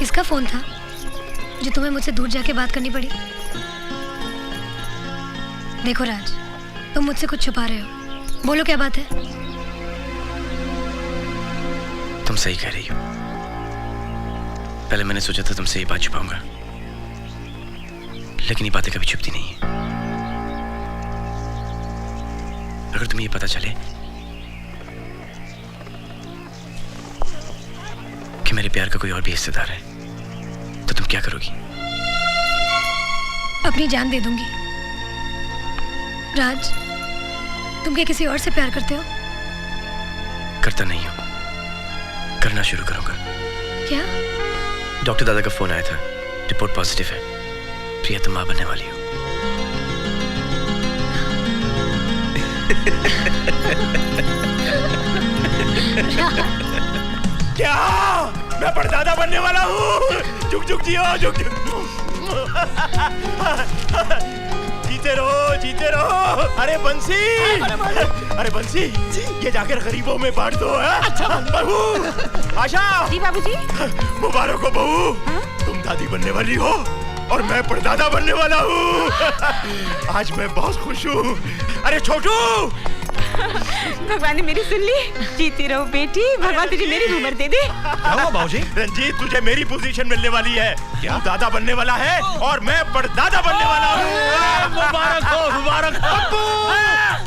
किसका फोन था जो तुम्हें मुझसे दूर जाके बात करनी पड़ी? देखो राज, तुम मुझसे कुछ छुपा रहे हो। बोलो क्या बात है? तुम सही कह रही हो। पहले मैंने सोचा था तुमसे ये बात छुपाऊंगा, लेकिन ये बातें कभी छुपती नहीं है। अगर तुम्हें ये पता चले कि मेरे प्यार का कोई और भी हिस्सेदार है, तो तुम क्या करोगी? अपनी जान दे दूंगी। राज, तुम क्या किसी और से प्यार करते हो? करता नहीं हूं, करना शुरू करूंगा। क्या? डॉक्टर दादा का फोन आया था, रिपोर्ट पॉजिटिव है। प्रिया तुम मां बनने वाली हो। क्या? मैं परदादा बनने वाला हूँ। झुक झुक जियो, झुक झुक। जीते रहो, जीते रहो। अरे बंसी, अरे बंसी, ये जाकर गरीबों में बांट दो। अच्छा बहू, आशा। जी बाबूजी। मुबारक हो बहू, तुम दादी बनने वाली हो और मैं परदादा बनने वाला हूँ। आज मैं बहुत खुश हूँ। अरे छोटू, भगवान ने मेरी सुन ली। जीती रहो बेटी, भगवान तुझे मेरी उम्र दे दे। क्या हुआ बाबूजी? रंजीत, तुझे मेरी पोजीशन मिलने वाली है। क्या? तू दादा बनने वाला है और मैं परदादा बनने वाला हूँ। मुबारक हो, मुबारक हो। पप्पू,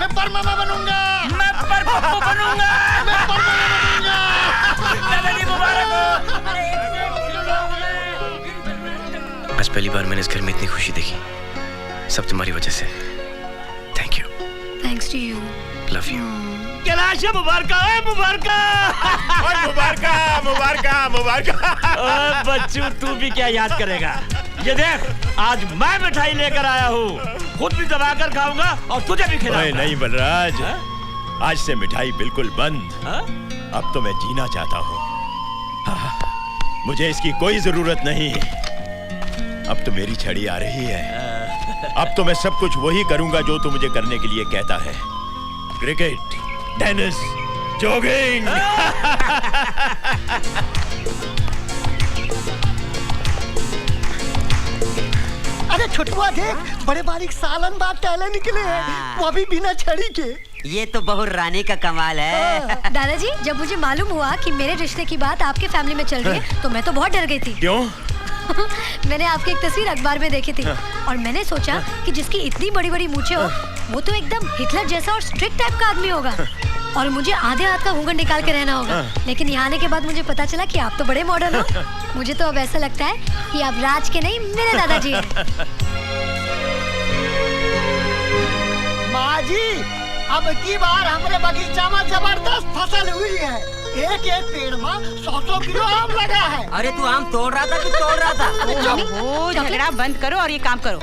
मैं परमामा बनूंगा। मैं परपप्पू बनूंगा। मैं परमामा बनूंगा। दादाजी मुबारक हो। आज पहली बार मैंने इस घर में इतनी खुशी देखी। सब तुम्हारी वजह से। Thank you. Thanks to you. Love you. Kailash मुबारका है, मुबारका। और मुबारका, मुबारका, मुबारका। बच्चू, तू भी क्या याद करेगा? ये देख, आज मैं मिठाई लेकर आया हूँ। खुद भी दबाकर खाऊंगा और तुझे भी खिलाऊंगा। नहीं बलराज, आज से मिठाई बिल्कुल बंद। अब तो मैं जीना चाहता हूँ। मुझे इसकी कोई जरूरत नहीं। अब तो मेरी छड़ी आ रही है। अब तो मैं सब कुछ वही करूंगा जो तू मुझे करने के लिए कहता है। Cricket, tennis, jogging. अरे छुटकुआ देख, बड़े बारीक सालन बात टहले निकले हैं, वो भी बिना छड़ी के। ये तो बहू रानी का कमाल है। दादाजी, जब मुझे मालूम हुआ कि मेरे रिश्ते की बात आपके फैमिली में चल रही है, तो मैं तो बहुत डर गई थी। क्यों? मैंने आपकी एक तस्वीर अखबार में देखी थी और मैंने सोचा कि जिसकी इतनी बड़ी बड़ी मूंछें हो, वो तो एकदम हिटलर जैसा और स्ट्रिक्ट टाइप का आदमी होगा और मुझे आधे हाथ का घूंघट निकाल के रहना होगा। लेकिन यहाँ आने के बाद मुझे पता चला कि आप तो बड़े मॉडर्न हो। मुझे तो अब ऐसा लगता है कि आप राज के नहीं, मेरे दादाजी हैं। माँ जी, अब की बार हमारे बगीचा में जबरदस्त फसल हुई है। एक एक पेड़ में 100 किलो आम लगा है। अरे तू आम तोड़ रहा था कि तोड़ रहा था? ओहो, झगड़ा बंद करो और ये काम करो।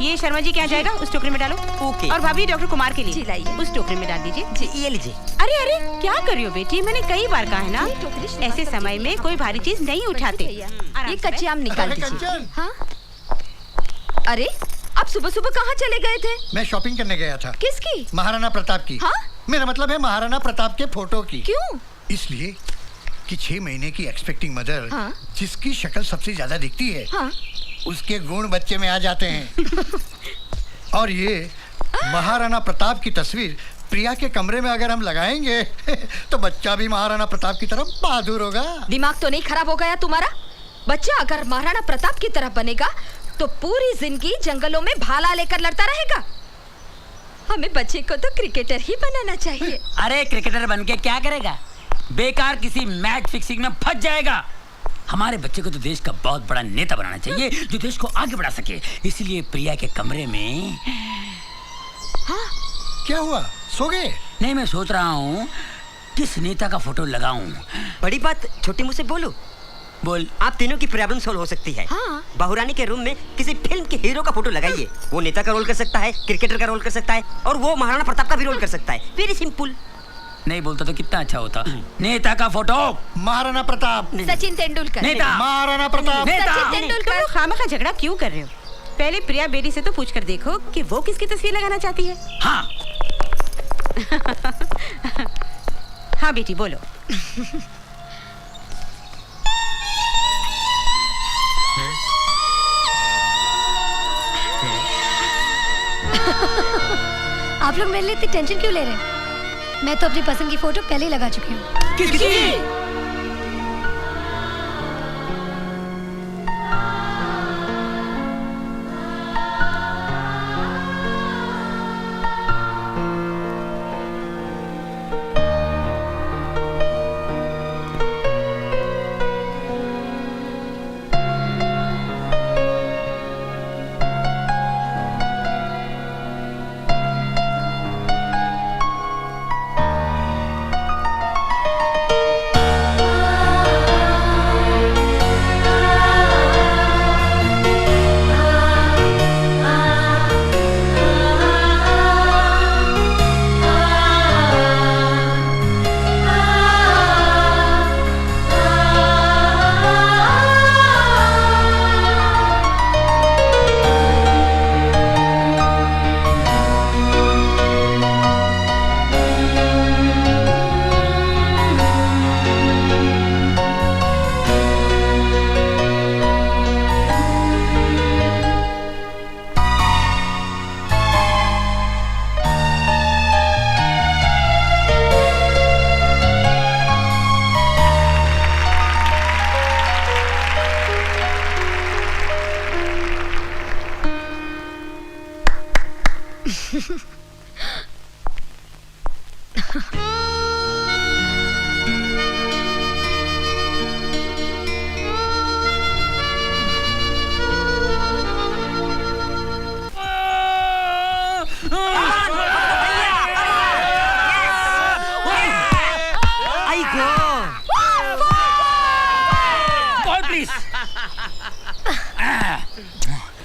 ये शर्मा जी क्या जाएगा, उस टोकरी में डालो। ओके। और भाभी डॉक्टर कुमार के लिए जी लाइए। उस टोकरी में डाल दीजिए। जी ये लीजिए। अरे अरे, क्या कर रही हो बेटी? मैंने कई बार कहा है ना, ऐसे समय में कोई भारी चीज नहीं उठाते। ये कच्चे आम निकाल अरे दीजिए। कंचन, हाँ? अरे, आप सुबह सुबह कहाँ चले गए थे? मैं शॉपिंग करने गया था। किसकी? महाराणा प्रताप की। हाँ? मेरा मतलब है महाराणा प्रताप के फोटो की। क्यों? इसलिए कि 6 महीने की एक्सपेक्टिंग मदर, हाँ? जिसकी शक्ल सबसे ज्यादा दिखती है, हाँ? उसके गुण बच्चे में आ जाते हैं। और ये महाराणा प्रताप की तस्वीर प्रिया के कमरे में अगर हम लगाएंगे तो बच्चा भी महाराणा प्रताप की तरफ बहादुर होगा। दिमाग तो नहीं खराब हो गया तुम्हारा? बच्चा अगर महाराणा प्रताप की तरह बनेगा तो पूरी जिंदगी जंगलों में भाला लेकर लड़ता रहेगा। हमें बच्चे को तो क्रिकेटर ही बनाना चाहिए। अरे क्रिकेटर बन के क्या करेगा? बेकार किसी मैच फिक्सिंग में फंस जाएगा। हमारे बच्चे को तो देश का बहुत बड़ा नेता बनाना चाहिए, जो देश को आगे बढ़ा सके। इसलिए प्रिया के कमरे में। हाँ? क्या हुआ, सो गए? नहीं, मैं सोच रहा हूँ किस नेता का फोटो लगाऊं। बड़ी बात छोटी मुझसे बोलो। बोल। आप तीनों की प्रॉब्लम सॉल्व हो सकती है। हाँ। बहुरानी के रूम में किसी फिल्म के हीरो का फोटो लगाइए। वो नेता का रोल कर सकता है, क्रिकेटर का रोल कर सकता है और वो महाराणा प्रताप का भी रोल कर सकता है। Very simple. नहीं बोलता तो कितना अच्छा होता। नेता का फोटो महाराणा प्रताप। सचिन तेंदुलकर। नेता। महाराणा प्रताप। सचिन तेंदुलकर। तुम खामखा झगड़ा क्यों कर रहे हो? पहले प्रिया बेटी से तो पूछ कर देखो कि वो किसकी तस्वीर लगाना चाहती है। हाँ। हाँ बेटी बोलो। आप लोग मेरे लिए इतनी टेंशन क्यों ले रहे हैं? मैं तो अपनी पसंद की फोटो पहले ही लगा चुकी हूँ। किसकी?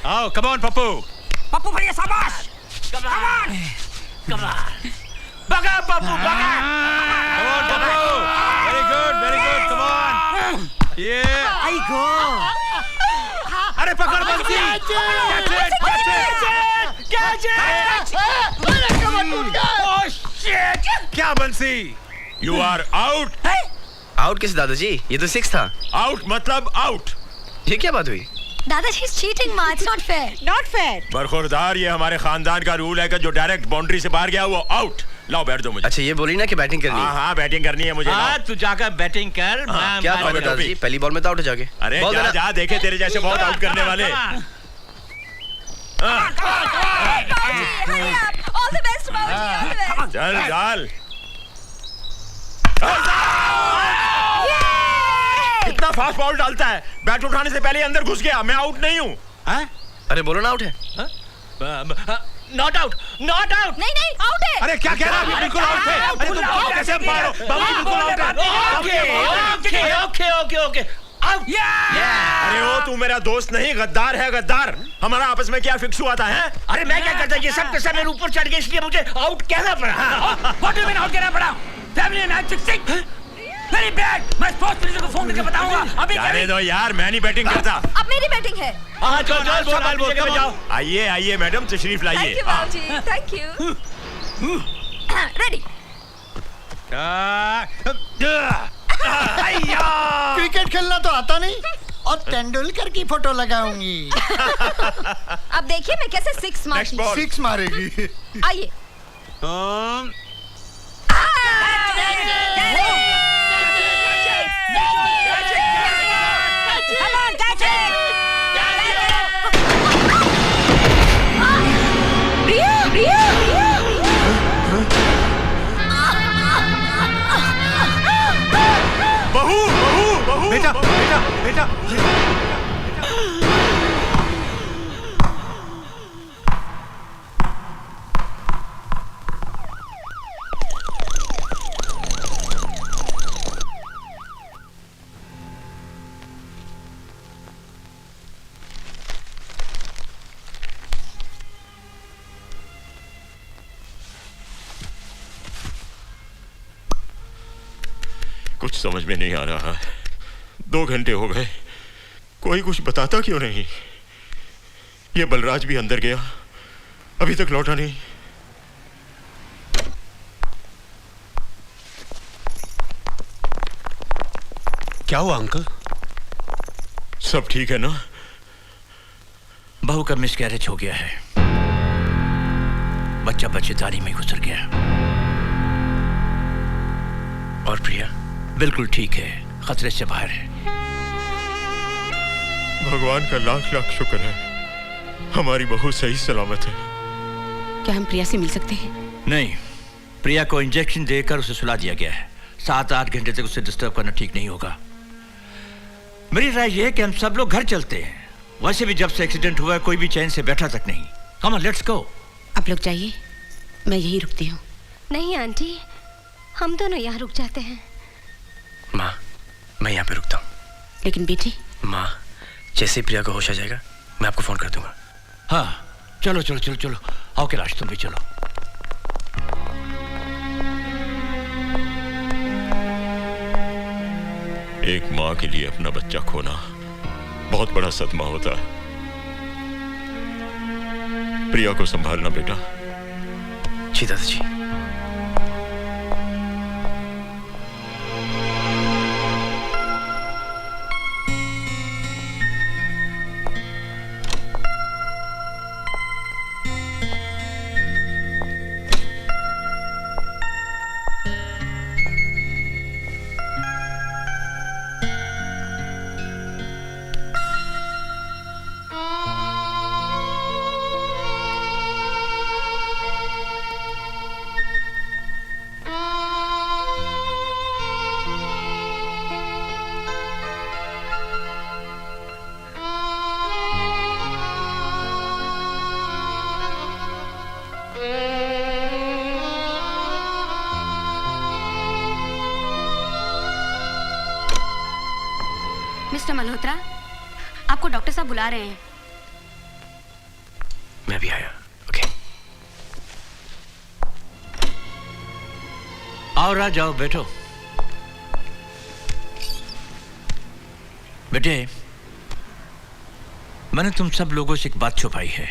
आओ, come on, पप्पू। पप्पू भैया शाबाश। Come on, बगा पप्पू बगा। Come on, Pappu. Very good, come on। Yeah। आई गो। अरे पकड़ बंसी। क्या बंसी? You are out। आउट किस दादाजी? ये तो 6 था। Out मतलब out। ये क्या बात हुई? दादाजी इज चीटिंग माँ, it's not fair. Not fair. बरखुरदार, ये हमारे खानदान का रूल है कि जो डायरेक्ट बाउंड्री से बाहर गया वो आउट। लाओ बैठ दो मुझे। अच्छा ये बोली ना कि बैटिंग करनी है। हाँ बैटिंग करनी है मुझे। हाँ तू जाकर बैटिंग कर। मैं क्या बात है दादाजी? पहली बॉल में तो आउट हो जाओगे। अरे बॉल जा देना। जा, देखे तेरे जैसे बहुत आउट करने वाले। ऑल द बेस्ट बाबूजी, ऑल द बेस्ट। चल चल। इतना फास्ट बॉल डालता है, बैट उठाने से पहले अंदर घुस गया। मैं आउट नहीं हूँ। अरे बोलो ना आउट है। Not out, not out. नहीं नहीं, आउट है। अरे क्या कह रहा है? बिल्कुल आउट है। अरे तुम आउट कैसे मारो? बाबू बिल्कुल आउट है। Okay okay okay out. अरे ओ तू मेरा दोस्त नहीं, गद्दार है गद्दार। हमारा आपस में क्या फिक्स हुआ था? है? अरे मैं क्या करता, ये सब कैसा मेरे ऊपर चढ़ गया इसलिए मुझे आउट कहना पड़ा। What do you mean out कहना पड़ा? Family match fixing. Very bad. मैं स्पोर्ट्स मिनिस्टर को फोन करके बताऊंगा। अभी जाने दो यार, मैं नहीं बैटिंग करता। अब मेरी बैटिंग है। हाँ चल चल बोल बोल जाओ। आइए आइए मैडम, तशरीफ थैंक लाइए। यू बाबूजी, थैंक यू। रेडी। क्रिकेट खेलना तो आता नहीं और तेंदुलकर की फोटो लगाऊंगी। अब देखिए मैं कैसे सिक्स मारती हूँ। 6 मारेगी। आइए। बहू बहू बहू। बेटा बेटा बेटा। कुछ समझ में नहीं आ रहा। 2 घंटे हो गए, कोई कुछ बताता क्यों नहीं? ये बलराज भी अंदर गया, अभी तक लौटा नहीं। क्या हुआ अंकल? सब ठीक है ना? बहू का मिसकैरेज हो गया है। बच्चा बच्चेदारी में गुजर गया। और प्रिया? बिल्कुल ठीक है, खतरे से बाहर है। भगवान का लाख लाख शुक्र है, हमारी बहू सही सलामत है। क्या हम प्रिया से मिल सकते हैं? नहीं, प्रिया को इंजेक्शन देकर उसे सुला दिया गया है। 7-8 घंटे तक उसे डिस्टर्ब करना ठीक नहीं होगा। मेरी राय यह है कि हम सब लोग घर चलते हैं। वैसे भी जब से एक्सीडेंट हुआ है कोई भी चैन से बैठा तक नहीं। Come on, let's go. आप लोग जाइए, मैं यहीं रुकती हूँ। नहीं आंटी, हम दोनों यहाँ रुक जाते हैं। माँ, मैं यहाँ पे रुकता हूँ। लेकिन बेटी। माँ, जैसे ही प्रिया को होश आ जाएगा मैं आपको फोन कर दूंगा। हाँ, चलो चलो चलो चलो, आओ कैलाश तुम भी चलो। एक माँ के लिए अपना बच्चा खोना बहुत बड़ा सदमा होता है। प्रिया को संभालना बेटा। जी दादाजी। मिस्टर मल्होत्रा, आपको डॉक्टर साहब बुला रहे हैं। मैं भी आया। ओके। आओ राज, आओ बैठो। बेटे, मैंने तुम सब लोगों से एक बात छुपाई है।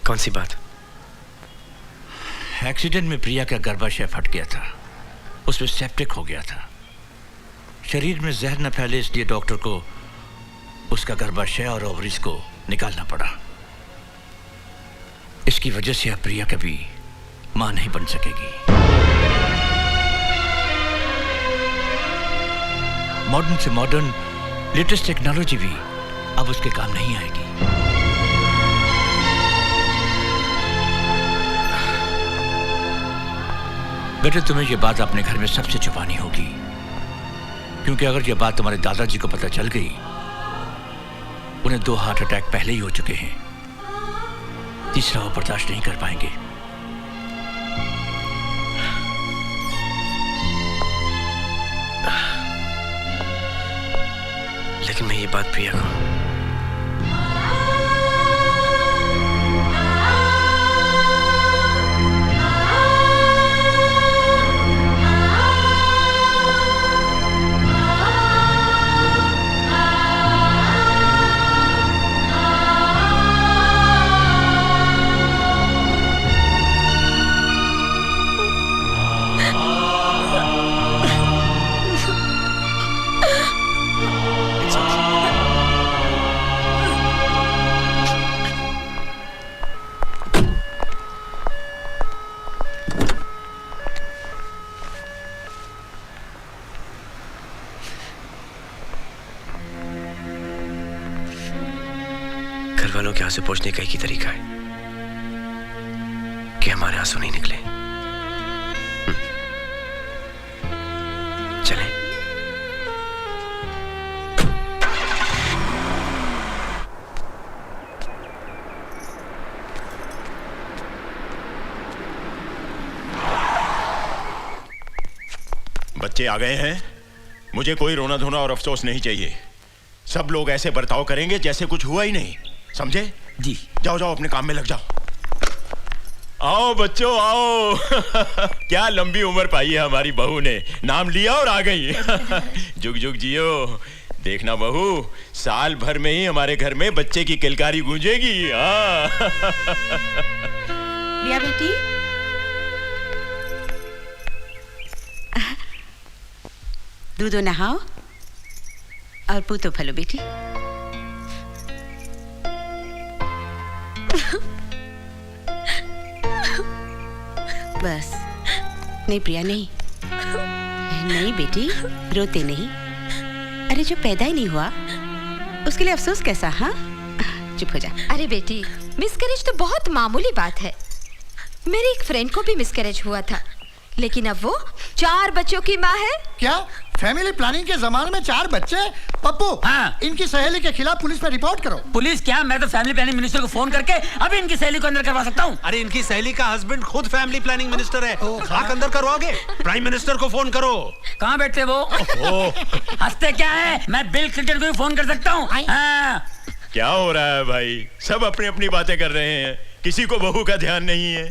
कौन सी बात? एक्सीडेंट में प्रिया का गर्भाशय फट गया था, उसमें सेप्टिक हो गया था। शरीर में जहर न फैले इसलिए डॉक्टर को उसका गर्भाशय और ओवरीज को निकालना पड़ा। इसकी वजह से अब प्रिया कभी मां नहीं बन सकेगी। मॉडर्न से मॉडर्न लेटेस्ट टेक्नोलॉजी भी अब उसके काम नहीं आएगी। बेटे, तुम्हें यह बात अपने घर में सबसे छुपानी होगी, क्योंकि अगर यह बात तुम्हारे दादाजी को पता चल गई, उन्हें 2 हार्ट अटैक पहले ही हो चुके हैं, तीसरा वो बर्दाश्त नहीं कर पाएंगे। लेकिन मैं ये बात प्रिया को वालों के आंसू पोंछने का एक ही तरीका है कि हमारे आंसू नहीं निकले। चलें। बच्चे आ गए हैं। मुझे कोई रोना धोना और अफसोस नहीं चाहिए। सब लोग ऐसे बर्ताव करेंगे जैसे कुछ हुआ ही नहीं, समझे? जी। जाओ जाओ, अपने काम में लग जाओ। आओ बच्चों आओ। क्या लंबी उम्र पाई है हमारी बहू ने, नाम लिया और आ गई। जुग जुग जियो। देखना बहू, साल भर में ही हमारे घर में बच्चे की किलकारी गूंजेगी। लिया बेटी, दूधो नहाओ और पूतो फलो बेटी। बस नहीं प्रिया, नहीं नहीं बेटी, रोते नहीं। अरे जो पैदा ही नहीं हुआ उसके लिए अफसोस कैसा? हाँ, चुप हो जा। अरे बेटी, मिसकैरेज तो बहुत मामूली बात है। मेरी एक फ्रेंड को भी मिसकैरेज हुआ था, लेकिन अब वो 4 बच्चों की माँ है। क्या फैमिली प्लानिंग के जमाने में 4 बच्चे? पप्पू, हाँ। इनकी सहेली के खिलाफ पुलिस में रिपोर्ट करो। पुलिस क्या, मैं तो फैमिली प्लानिंग मिनिस्टर को फोन करके अभी इनकी सहेली को अंदर करवा सकता हूँ। अरे इनकी सहेली का हस्बैंड खुद फैमिली प्लानिंग मिनिस्टर है। खाक अंदर करवाओगे? प्राइम मिनिस्टर को फोन करो। कहाँ बैठते वो? हंसते क्या है, मैं बिल क्लिंटन को भी फोन कर सकता हूँ। हाँ। क्या हो रहा है भाई? सब अपनी अपनी बातें कर रहे हैं, किसी को बहू का ध्यान नहीं है।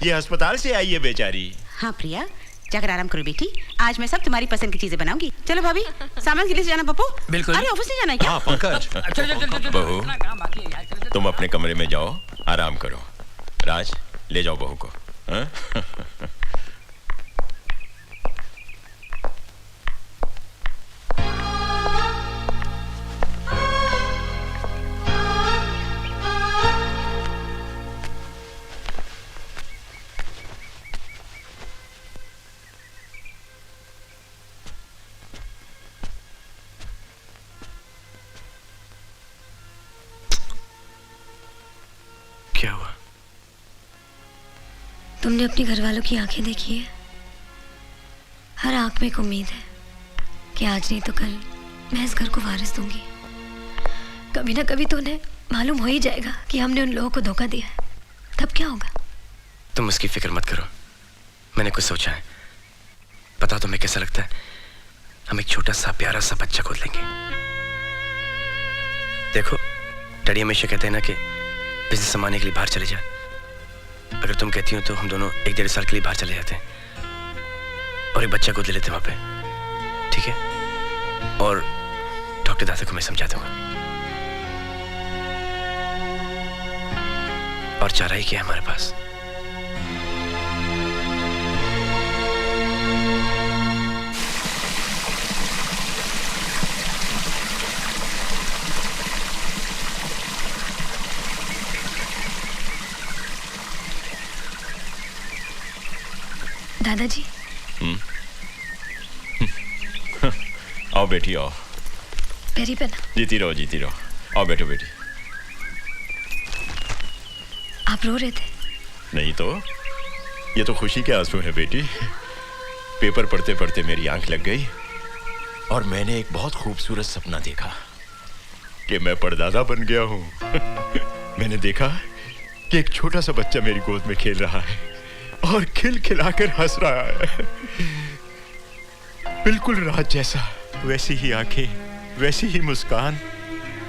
ये अस्पताल से आई है बेचारी। हाँ प्रिया, जाकर आराम करो बेटी, आज मैं सब तुम्हारी पसंद की चीजें बनाऊंगी। चलो भाभी, सामान के लिए जाना पप्पू? बिल्कुल। अरे ऑफिस नहीं जाना है क्या? हाँ पंकज। बहू, तुम अपने कमरे में जाओ, आराम करो। राज, ले जाओ बहू को। हाँ? क्या हुआ? तुमने अपनी घरवालों की आंखें देखी है? हर आंख में एक उम्मीद है कि आज नहीं तो कल मैं इस घर को वारिस दूंगी। कभी ना कभी तो उन्हें मालूम हो ही जाएगा कि हमने उन लोगों को धोखा दिया है। तब क्या होगा? तुम उसकी फिक्र मत करो, मैंने कुछ सोचा है। पता तुम्हें कैसा लगता है? हम एक छोटा सा प्यारा सा बच्चा गोद लेंगे। देखो, डैडी हमेशा कहते हैं ना कि बिजनेस संभालने के लिए बाहर चले जाए। अगर तुम कहती हो तो हम दोनों 1-1.5 साल के लिए बाहर चले जाते हैं और एक बच्चा गोद ले लेते हैं वहां पे, ठीक है? और डॉक्टर दादा को मैं समझा दूंगा। और चारा ही क्या है हमारे पास? दादाजी। आओ बेटी, आओ। पैरी पे ना। जीती रहो, जीती रहो। आओ बैठो बेटी। आप रो रहे थे? नहीं तो, ये तो खुशी के आंसू है बेटी। पेपर पढ़ते पढ़ते मेरी आंख लग गई और मैंने एक बहुत खूबसूरत सपना देखा कि मैं परदादा बन गया हूँ। मैंने देखा कि एक छोटा सा बच्चा मेरी गोद में खेल रहा है और खिलखिलाकर हंस रहा है। बिल्कुल राज जैसा, वैसी ही आंखें, वैसी ही मुस्कान,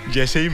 जैसे ही मैं